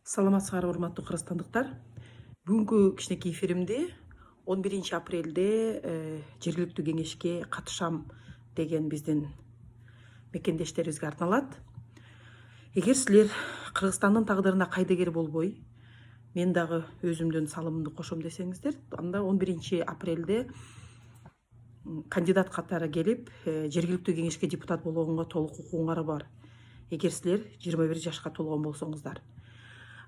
Саламатсыздар, урматтуу кыргызстандыктар. Бүгүнкү кичинекей эфиримде 11 апрелде жергиликтүү кеңешке катышам деген биздин мекендештерибизге арналат. Эгер силер Кыргызстандын тагдырына кайдыгер болбой, мен дагы өзүмдүн салымымды кошом десеңиздер, анда 11 апрелде кандидат катары келип, жергиликтүү кеңешке депутат болгонго толук укугуңар бар. Эгер силер 21 жашка толгон болсоңуздар.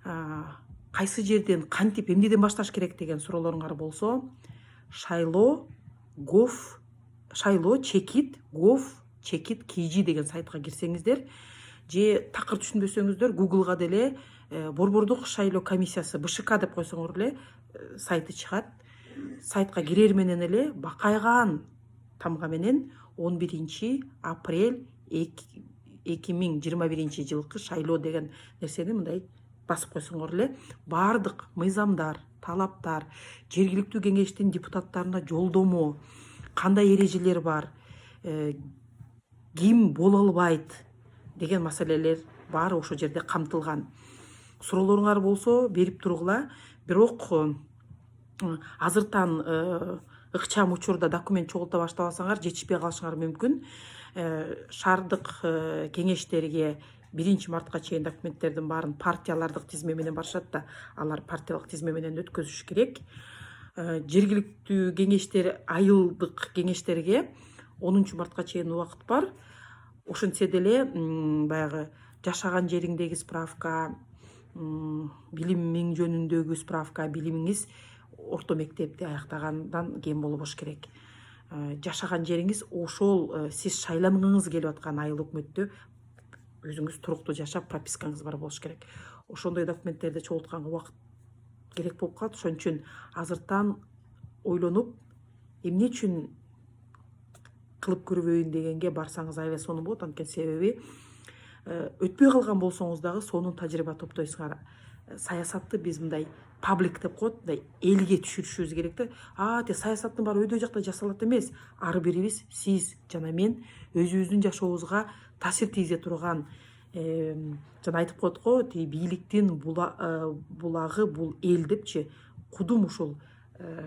Кайсы жерден, кантип, эмнеден башташ керек деген суроолоруңар болсо, шайлоо чекит kg деген сайтка кирсеңиздер, же такыр түшүнбөсөңүздөр Google'га деле Борбордук шайлоо комиссиясы БШК деп койсоңор эле сайты чыгат. Сайтка кирер менен эле бакайган тамга менен 11 апрель 2021 жылкы шайлоо деген нерсени мындай басып койсоңор эле баардык мыйзамдар, талаптар, жергиликтүү кеңештин депутаттарына жолдомо, кандай эрежелер бар, ким боло албайт деген маселелер баары ошол жерде камтылган. Суроолоруңар болсо берип тургула, бирок азыртан ыкчам учурда документ чогулта баштабасаңар жетишпей калышыңар мүмкүн. Шаардык кеңештерге 1 мартка чейин документтердин баарын партиялардык тизме менен барышат да, алар партиялык тизме менен өткөзүш керек. Жергиликтүү кеңештер, айылдык кеңештерге 10 мартка чейин убакыт бар. Ошентсе деле баягы жашаган жериңдеги справка, билимиң жөнүндөгү справка, билимиңиз орто мектепти аяктагандан кийин болбош керек. Жашаган жериңиз ошол сиз шайлангыңыз келип аткан айыл өкмөттө өзүңүз туруктуу жашап, пропискаңыз бар болуш керек. Ошондой документтерди чогултканга убакыт керек болуп калат. Ошон үчүн азыртан ойлонуп, эмне үчүн кылып көрбөйүн дегенге барсаңыз аябай сонун болот. Анткени себеби өтпөй калган болсоңуз дагы сонун тажрыйба топтойсуңар. Саясатты биз мындай паблик деп коет, мындай элге түшүрүшүбүз керек да. Те саясаттын баары өйдө жакта жасалат эмес. Ар бирибиз, сиз жана мен өзүбүздүн жашообузга таасир тийгизе турган, жана айтып коет го, бийликтин булагы бул эл депчи, кудум ушул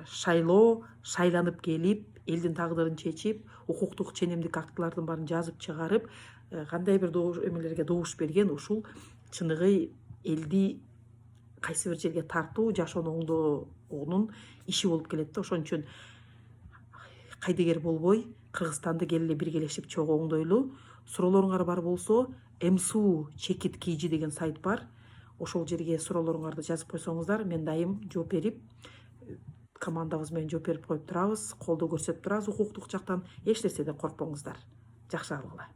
шайлоо, шайланып келип, элдин тагдырын чечип, укуктук ченемдик актылардын баарын жазып чыгарып, кандай бир эмелерге добуш берген ушул чыныгы элди кайсы бир жерге тартуу, жашоону оңдоонун иши болуп келет да. Ошон үчүн кайдыгер болбой, Кыргызстанды келе биргелешип чогуу оңдойлу. Суроолоруңар бар болсо, МСУ чекит kg деген сайт бар. Ошол жерге суроолоруңарды жазып койсоңуздар, мен дайым жооп берип, командабыз менен жооп берип коюп турабыз, колдоо көрсөтүп турабыз укуктук жактан. Эч нерседен коркпоңуздар. Жакшы калгыла.